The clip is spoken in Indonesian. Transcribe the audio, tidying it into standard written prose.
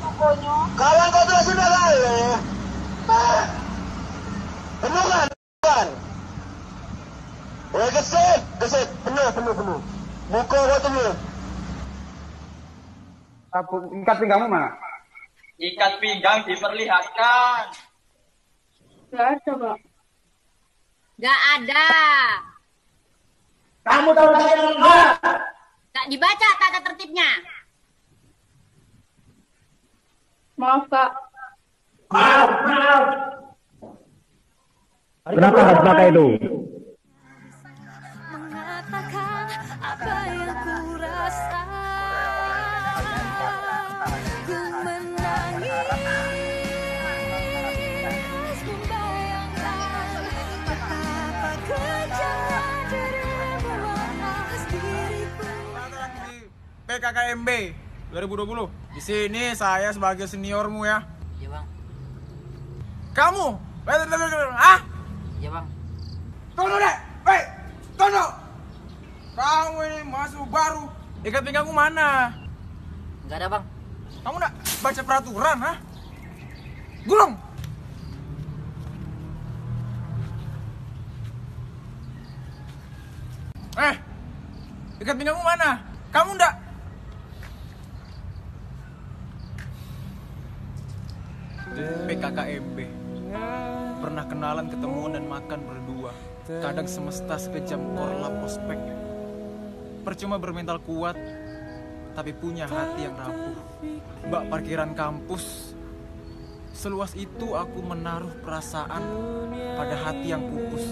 Pokoknya. Kawan kau telah sudah lalu. Penuh kan? Gesit, penuh. Buka waktu dulu. Ikat pinggangmu mana? Ikat pinggang diperlihatkan. Gak ada, Pak. Gak ada. Kamu tahu saya enggak? Gak dibaca tata tertibnya. Maaf, Kak. Maaf. Kenapa harus pakai itu? Mengatakan apa yang ku rasa, ku menangis membayangkan betapa kejamnya dirimu atas diriku. Di PKKMB 2020. Di sini saya sebagai seniormu ya. Iya bang. Kamu, Iya bang. Tono deh, Tono. Kamu ini masuk baru. Ikat pinggangmu mana? Nggak ada bang. Kamu nggak baca peraturan, ha? Gulung. Ikat pinggangmu mana? Kamu nggak? PKKMB. Pernah kenalan, ketemuan dan makan berdua. Kadang semesta sekejam korlap ospek. Percuma bermental kuat, tapi punya hati yang rapuh. Bak parkiran kampus. Seluas itu aku menaruh perasaan pada hati yang pupus.